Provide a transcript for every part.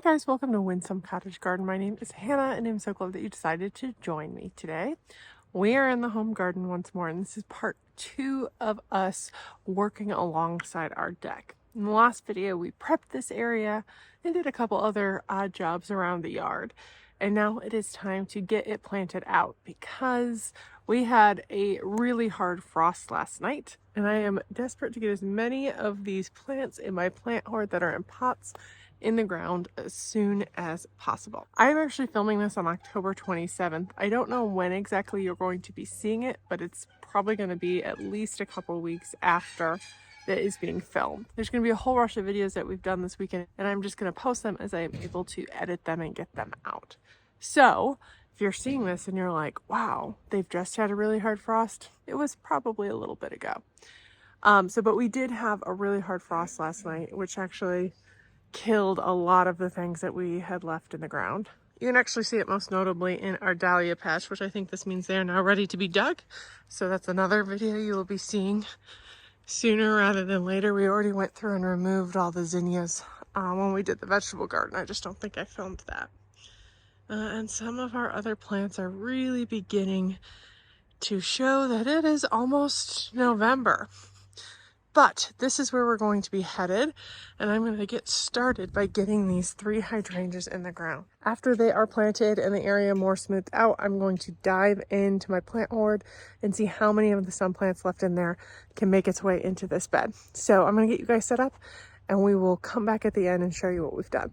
guys, welcome to Windsome Cottage Garden. My name is Hannah and I'm so glad that you decided to join me today. We are in the home garden once more, and this is part 2 of us working alongside our deck. In the last video, we prepped this area and did a couple other odd jobs around the yard. And now it is time to get it planted out because we had a really hard frost last night. And I am desperate to get as many of these plants in my plant hoard that are in pots in the ground as soon as possible. I'm actually filming this on October 27th. I don't know when exactly you're going to be seeing it, but it's probably going to be at least a couple weeks after that is being filmed. There's going to be a whole rush of videos that we've done this weekend, and I'm just going to post them as I am able to edit them and get them out. So if you're seeing this and you're like, wow, they've just had a really hard frost, it was probably a little bit ago. But we did have a really hard frost last night, which actually killed a lot of the things that we had left in the ground. You can actually see it most notably in our dahlia patch, which I think this means they're now ready to be dug. So that's another video you will be seeing sooner rather than later. We already went through and removed all the zinnias when we did the vegetable garden. I just don't think I filmed that. And some of our other plants are really beginning to show that it is almost November. But this is where we're going to be headed, and I'm going to get started by getting these 3 hydrangeas in the ground. After they are planted and the area more smoothed out, I'm going to dive into my plant hoard and see how many of the sun plants left in there can make its way into this bed. So I'm going to get you guys set up, and we will come back at the end and show you what we've done.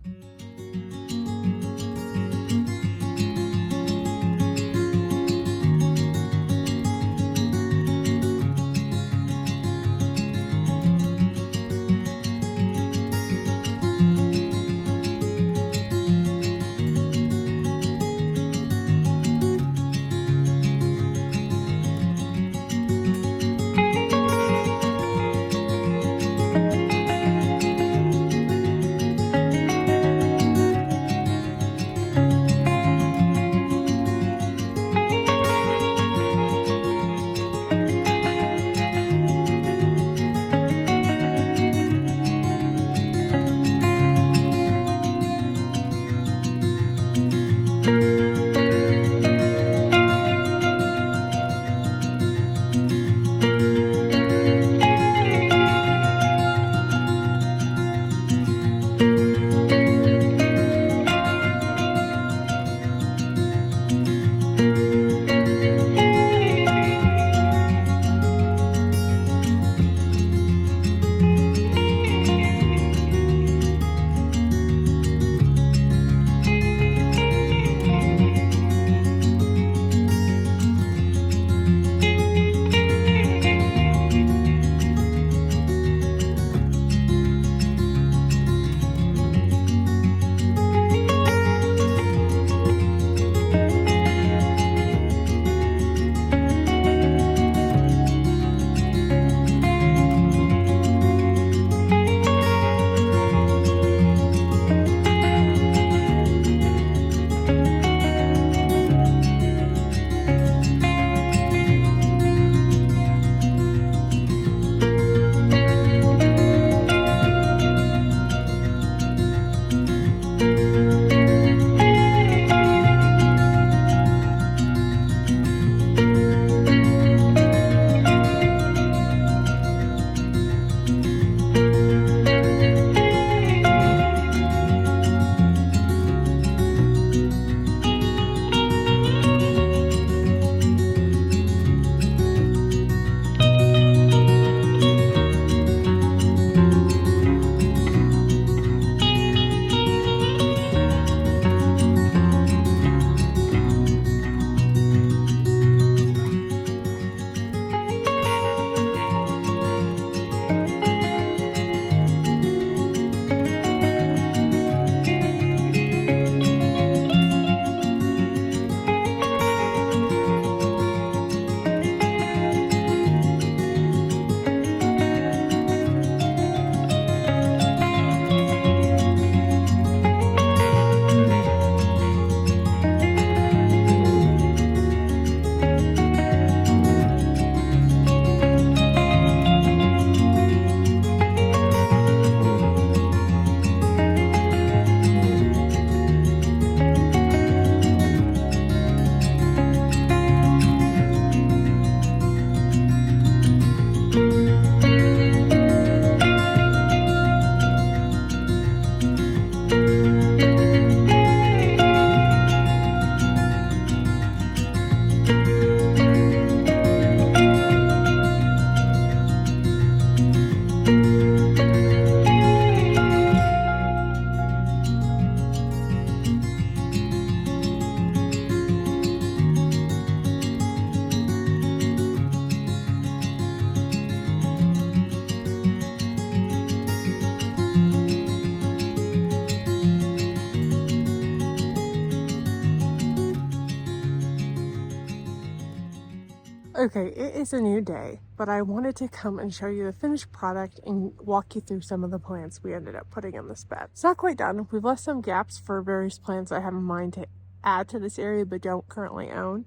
Okay, it is a new day, but I wanted to come and show you the finished product and walk you through some of the plants we ended up putting in this bed. It's not quite done. We've left some gaps for various plants I have in mind to add to this area but don't currently own.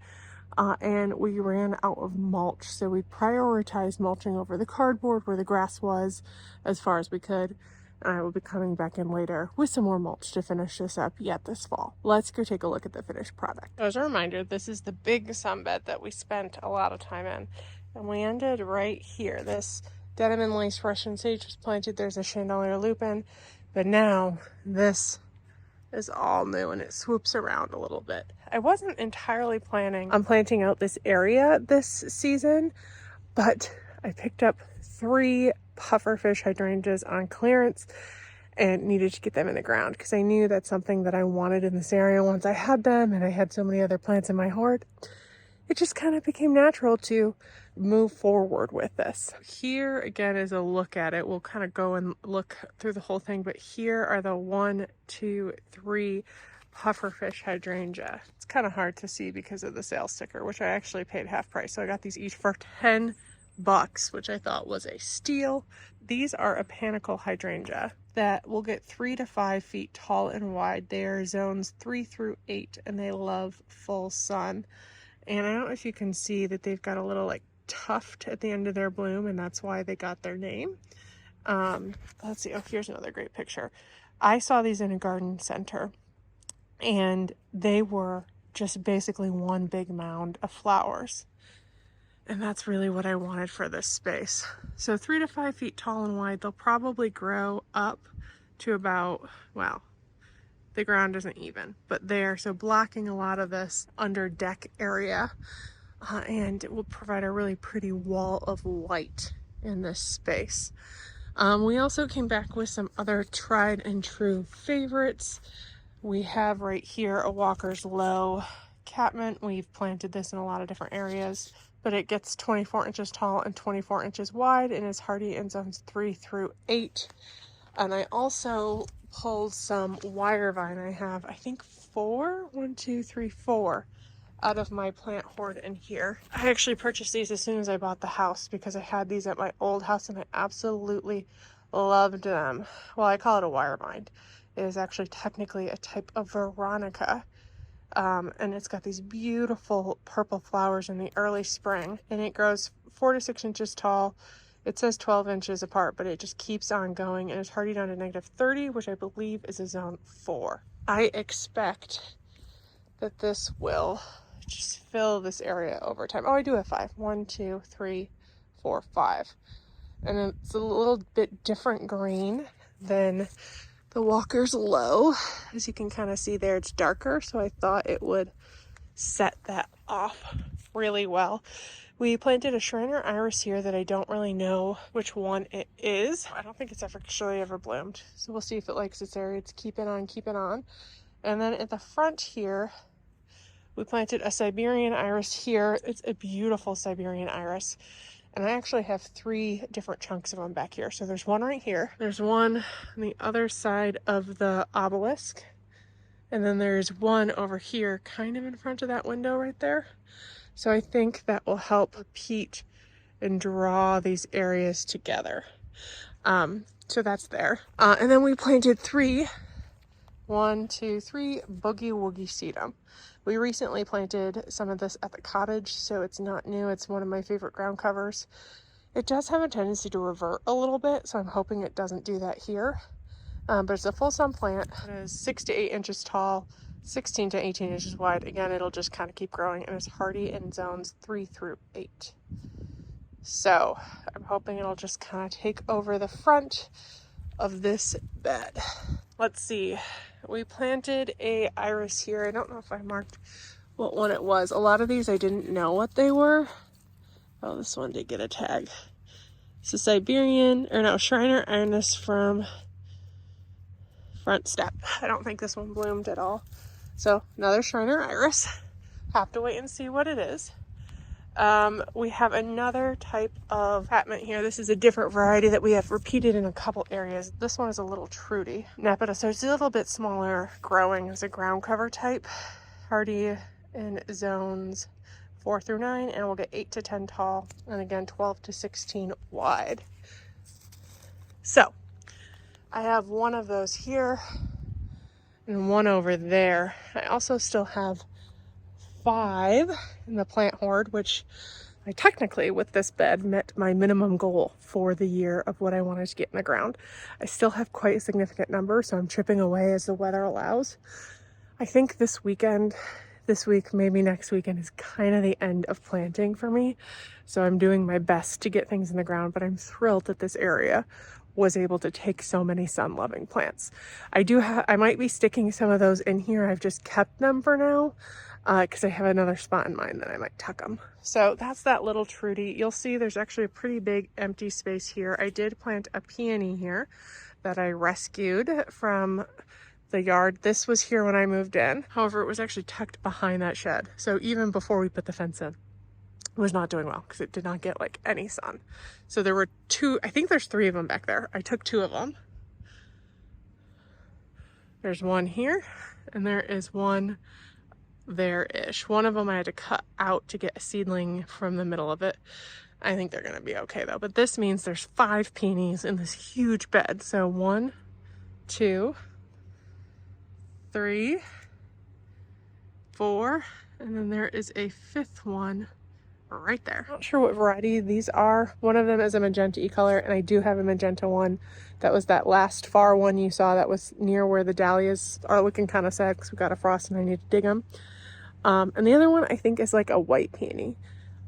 And we ran out of mulch, so we prioritized mulching over the cardboard where the grass was as far as we could. And I will be coming back in later with some more mulch to finish this up yet this fall. Let's go take a look at the finished product. As a reminder, this is the big sunbed that we spent a lot of time in. And we ended right here. This denim and lace Russian sage was planted. There's a chandelier lupin. But now this is all new and it swoops around a little bit. I wasn't entirely planning on planting out this area this season, but I picked up 3 pufferfish hydrangeas on clearance and needed to get them in the ground because I knew that's something that I wanted in this area once I had them, and I had so many other plants in my heart. It just kind of became natural to move forward with this. Here again is a look at it. We'll kind of go and look through the whole thing, but here are the 1, 2, 3 pufferfish hydrangea. It's kind of hard to see because of the sales sticker, which I actually paid half price. So I got these each for $10, which I thought was a steal. These are a panicle hydrangea that will get 3 to 5 feet tall and wide. They are zones 3 through 8, and they love full sun. And I don't know if you can see that they've got a little like tuft at the end of their bloom, and that's why they got their name. Let's see. Oh, here's another great picture. I saw these in a garden center, and they were just basically one big mound of flowers. And that's really what I wanted for this space. So 3 to 5 feet tall and wide. They'll probably grow up to about, well, the ground isn't even, but there, so blocking a lot of this under deck area, and it will provide a really pretty wall of light in this space. We also came back with some other tried and true favorites. We have right here a Walker's Low catmint. We've planted this in a lot of different areas, but it gets 24 inches tall and 24 inches wide and is hardy in zones 3 through 8. And I also pulled some wire vine. I have, I think, 4 out of my plant hoard in here. I actually purchased these as soon as I bought the house because I had these at my old house and I absolutely loved them. Well, I call it a wire vine. It is actually technically a type of Veronica. And it's got these beautiful purple flowers in the early spring, and it grows 4 to 6 inches tall. It says 12 inches apart, but it just keeps on going, and it's hardy down to -30, which I believe is a zone 4. I expect that this will just fill this area over time. Oh, I do have 5. 1, 2, 3, 4, 5. And it's a little bit different green than the Walker's Low. As you can kind of see there, it's darker, so I thought it would set that off really well. We planted a Shriner Iris here that I don't really know which one it is. I don't think it's actually ever bloomed, so we'll see if it likes its area. It's keeping on. And then at the front here, we planted a Siberian Iris here. It's a beautiful Siberian Iris. And I actually have 3 different chunks of them back here. So there's one right here. There's one on the other side of the obelisk. And then there's one over here, kind of in front of that window right there. So I think that will help repeat and draw these areas together. So that's there. And then we planted 3 boogie woogie sedum. We recently planted some of this at the cottage, so it's not new. It's one of my favorite ground covers. It does have a tendency to revert a little bit, so I'm hoping it doesn't do that here. But it's a full sun plant. It is 6 to 8 inches tall, 16 to 18 inches wide. Again, it'll just kind of keep growing, and it's hardy in zones 3 through 8. So I'm hoping it'll just kind of take over the front of this bed. Let's see. We planted a iris here. I don't know if I marked what one it was. A lot of these I didn't know what they were. Oh, this one did get a tag. It's a Shriner Iris from Front Step. I don't think this one bloomed at all. So another Shriner Iris. Have to wait and see what it is. We have another type of catmint here. This is a different variety that we have repeated in a couple areas. This one is a little Trudy Nepeta, so it's a little bit smaller growing as a ground cover type. Hardy in zones 4 through 9, and we'll get 8 to 10 tall, and again 12 to 16 wide. So I have one of those here and one over there. I also still have 5 in the plant hoard, which I technically, with this bed, met my minimum goal for the year of what I wanted to get in the ground. I still have quite a significant number, so I'm chipping away as the weather allows. I think this week, maybe next weekend, is kind of the end of planting for me. So I'm doing my best to get things in the ground, but I'm thrilled that this area was able to take so many sun-loving plants. I might be sticking some of those in here. I've just kept them for now because I have another spot in mind that I might tuck them. So that's that little Trudy. You'll see there's actually a pretty big empty space here. I did plant a peony here that I rescued from the yard. This was here when I moved in. However, it was actually tucked behind that shed. So even before we put the fence in, it was not doing well because it did not get like any sun. So there were 2, I think there's 3 of them back there. I took 2 of them. There's one here and there is one there-ish. One of them I had to cut out to get a seedling from the middle of it. I think they're gonna be okay though. But this means there's 5 peonies in this huge bed. So 1, 2, 3, 4, and then there is a 5th one right there. Not sure what variety these are. One of them is a magenta color, and I do have a magenta one. That was that last far one you saw that was near where the dahlias are looking kind of sad because we got a frost and I need to dig them. And the other one I think is like a white peony.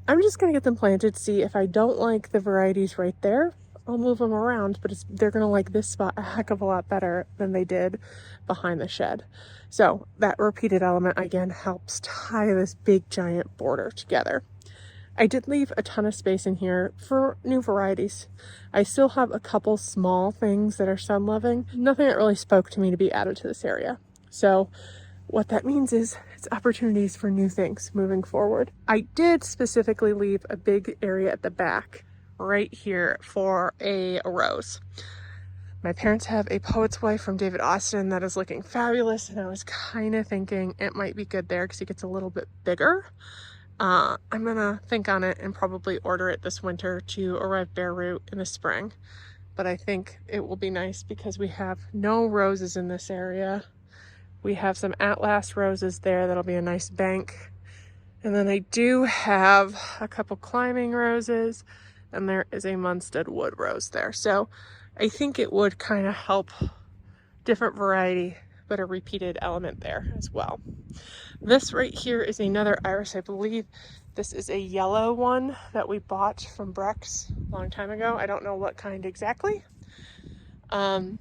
I'm just gonna get them planted, see if I don't like the varieties right there, I'll move them around, but they're gonna like this spot a heck of a lot better than they did behind the shed. So that repeated element again helps tie this big giant border together. I did leave a ton of space in here for new varieties. I still have a couple small things that are sun loving, nothing that really spoke to me to be added to this area. So what that means is it's opportunities for new things moving forward. I did specifically leave a big area at the back right here for a rose. My parents have a Poet's Wife from David Austin that is looking fabulous, and I was kind of thinking it might be good there because it gets a little bit bigger. I'm gonna think on it and probably order it this winter to arrive bare root in the spring. But I think it will be nice because we have no roses in this area. We have some Atlas roses there that'll be a nice bank. And then I do have a couple climbing roses, and there is a Munstead wood rose there. So I think it would kind of help, different variety, but a repeated element there as well. This right here is another iris. I believe this is a yellow one that we bought from Breck's a long time ago. I don't know what kind exactly. And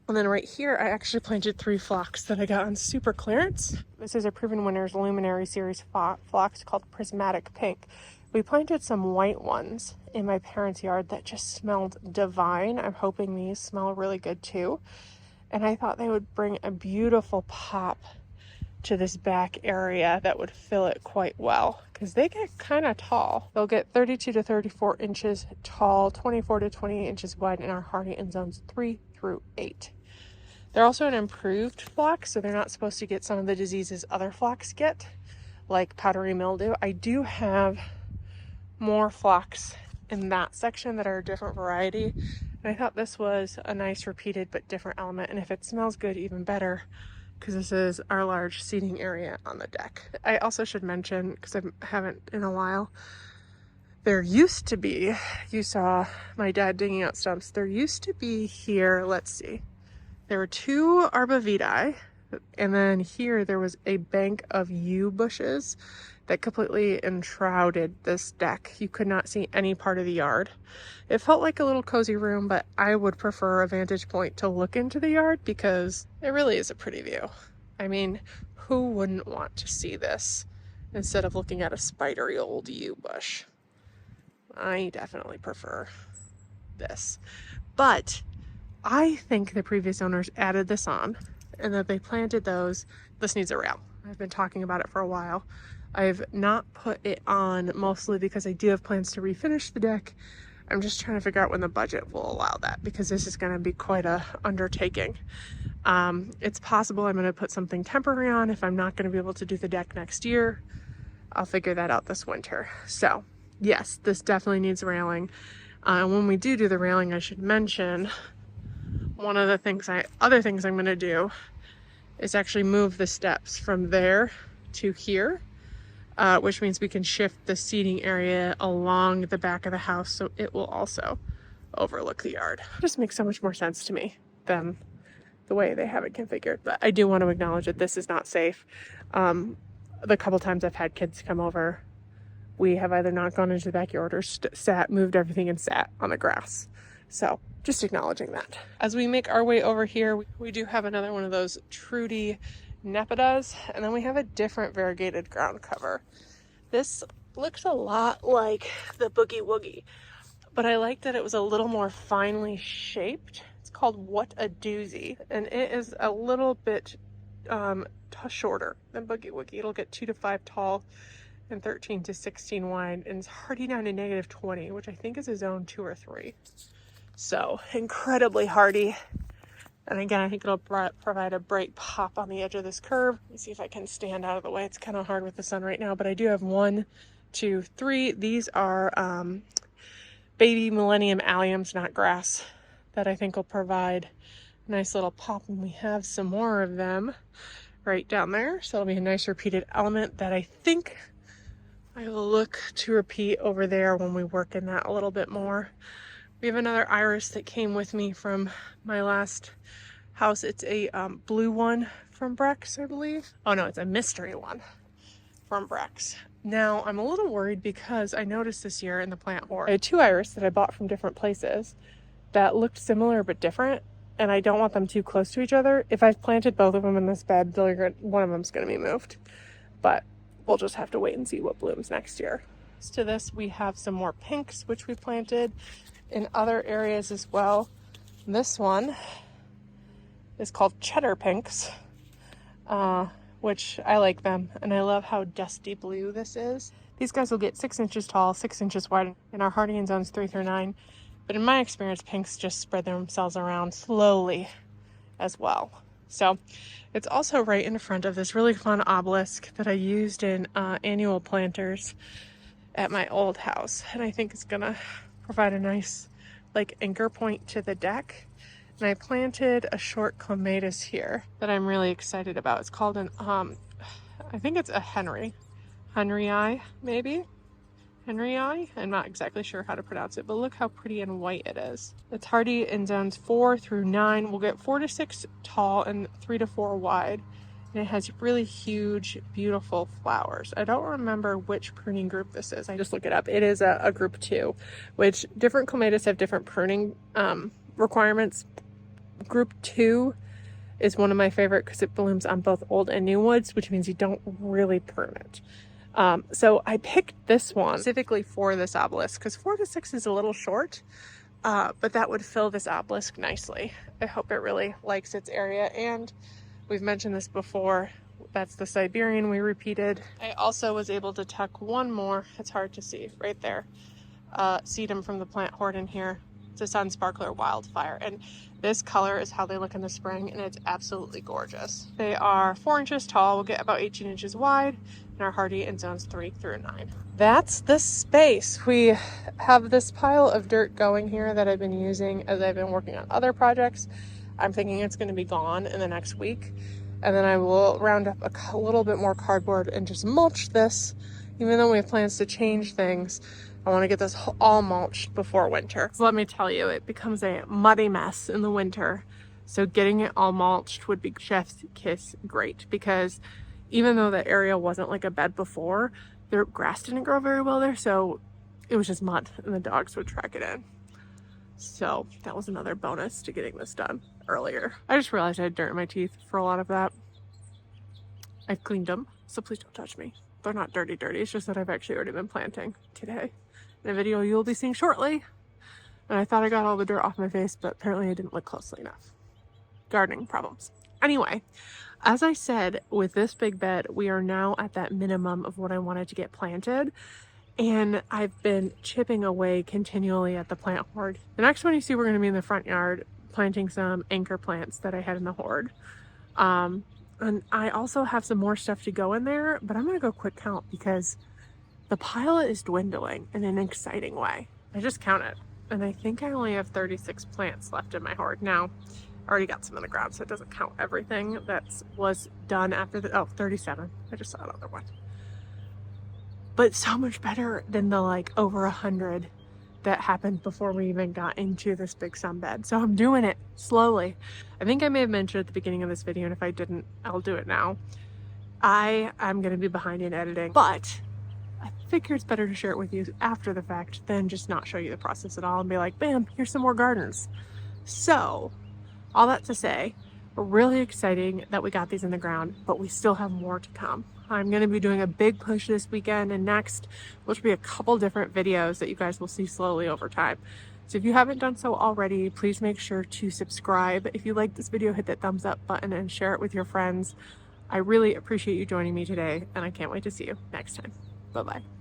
then right here, I actually planted 3 phlox that I got on super clearance. This is a Proven Winners Luminary Series phlox called Prismatic Pink. We planted some white ones in my parents' yard that just smelled divine. I'm hoping these smell really good too. And I thought they would bring a beautiful pop to this back area that would fill it quite well because they get kind of tall. They'll get 32 to 34 inches tall, 24 to 28 inches wide, and are hardy in zones 3 through 8. They're also an improved phlox, so they're not supposed to get some of the diseases other phlox get, like powdery mildew. I do have more phlox in that section that are a different variety, and I thought this was a nice repeated but different element, and if it smells good, even better, because this is our large seating area on the deck. I also should mention, because I haven't in a while, there used to be, you saw my dad digging out stumps, there used to be here, let's see, there were 2 arborvitae, and then here there was a bank of yew bushes that completely enshrouded this deck. You could not see any part of the yard. It felt like a little cozy room, but I would prefer a vantage point to look into the yard because it really is a pretty view. I mean, who wouldn't want to see this instead of looking at a spidery old yew bush? I definitely prefer this. But I think the previous owners added this on and that they planted those. This needs a rail. I've been talking about it for a while. I've not put it on mostly because I do have plans to refinish the deck. I'm just trying to figure out when the budget will allow that because this is going to be quite a undertaking. It's possible I'm going to put something temporary on if I'm not going to be able to do the deck next year. I'll figure that out this winter. So yes, this definitely needs railing. When we do the railing, I should mention one of the other things I'm gonna do is actually move the steps from there to here, which means we can shift the seating area along the back of the house so it will also overlook the yard. It just makes so much more sense to me than the way they have it configured. But I do want to acknowledge that this is not safe. The couple times I've had kids come over, we have either not gone into the backyard or moved everything and sat on the grass. So just acknowledging that. As we make our way over here, we do have another one of those Trudy Nepidas, and then we have a different variegated ground cover. This looks a lot like the Boogie Woogie, but I like that it was a little more finely shaped. It's called What a Doozy, and it is a little bit shorter than Boogie Woogie. It'll get 2 to 5 tall and 13 to 16 wide, and it's hardy down to -20, which I think is a zone 2 or 3. So incredibly hardy. And again, I think it'll provide a bright pop on the edge of this curve. Let me see if I can stand out of the way. It's kind of hard with the sun right now, but I do have 1, 2, 3. These are baby Millennium Alliums, not grass, that I think will provide a nice little pop. And we have some more of them right down there. So it'll be a nice repeated element that I think I will look to repeat over there when we work in that a little bit more. We have another iris that came with me from my last house. It's a blue one from Brex, I believe. Oh no, it's a mystery one from Brex. Now I'm a little worried because I noticed this year in the plant hoard, I had 2 iris that I bought from different places that looked similar but different, and I don't want them too close to each other. If I've planted both of them in this bed, one of them's going to be moved, but we'll just have to wait and see what blooms next year. Next to this, we have some more pinks, which we planted in other areas as well. This one is called Cheddar Pinks, which I like them, and I love how dusty blue this is. These guys will get 6 inches tall, 6 inches wide, and are hardy in zones 3 through 9. But in my experience, pinks just spread themselves around slowly as well. So it's also right in front of this really fun obelisk that I used in annual planters at my old house, and I think it's gonna provide a nice like anchor point to the deck. And I planted a short clematis here that I'm really excited about. It's called an I think it's a Henry maybe. Henry eye. I'm not exactly sure how to pronounce it, but look how pretty and white it is. It's hardy in zones 4 through 9. We'll get 4 to 6 tall and 3 to 4 wide. And it has really huge, beautiful flowers. I don't remember which pruning group this is. I just look it up. It is a group 2, which different clematis have different pruning requirements. Group 2 is one of my favorite because it blooms on both old and new woods, which means you don't really prune it. So I picked this one specifically for this obelisk because 4 to 6 is a little short, but that would fill this obelisk nicely. I hope it really likes its area, and we've mentioned this before, that's the Siberian we repeated. I also was able to tuck one more, it's hard to see, right there, sedum from the plant hoard in here. It's a Sun Sparkler Wildfire, and this color is how they look in the spring, and it's absolutely gorgeous. They are 4 inches tall, will get about 18 inches wide, and are hardy in zones 3 through 9. That's the space. We have this pile of dirt going here that I've been using as I've been working on other projects. I'm thinking it's going to be gone in the next week, and then I will round up a little bit more cardboard and just mulch this. Even though we have plans to change things, I want to get this all mulched before winter. So let me tell you, it becomes a muddy mess in the winter. So getting it all mulched would be chef's kiss great, because even though the area wasn't like a bed before, the grass didn't grow very well there. So it was just mud and the dogs would track it in. So that was another bonus to getting this done earlier. I just realized I had dirt in my teeth for a lot of that. I've cleaned them, so please don't touch me. They're not dirty. It's just that I've actually already been planting today. In a video you'll be seeing shortly. And I thought I got all the dirt off my face, but apparently I didn't look closely enough. Gardening problems. Anyway, as I said, with this big bed, we are now at that minimum of what I wanted to get planted. And I've been chipping away continually at the plant hoard. The next one you see, we're going to be in the front yard planting some anchor plants that I had in the hoard. And I also have some more stuff to go in there, but I'm gonna go quick count because the pile is dwindling in an exciting way. I just counted, and I think I only have 36 plants left in my hoard. Now, I already got some in the ground, so it doesn't count everything that was done after the, oh, 37. I just saw another one. But so much better than the like over 100 that happened before we even got into this big sunbed. So I'm doing it slowly. I think I may have mentioned at the beginning of this video, and if I didn't, I'll do it now. I am gonna be behind in editing, but I figure it's better to share it with you after the fact than just not show you the process at all and be like, bam, here's some more gardens. So all that to say, really exciting that we got these in the ground, but we still have more to come. I'm going to be doing a big push this weekend and next, which will be a couple different videos that you guys will see slowly over time. So if you haven't done so already, please make sure to subscribe. If you like this video, hit that thumbs up button and share it with your friends. I really appreciate you joining me today, and I can't wait to see you next time. Bye-bye.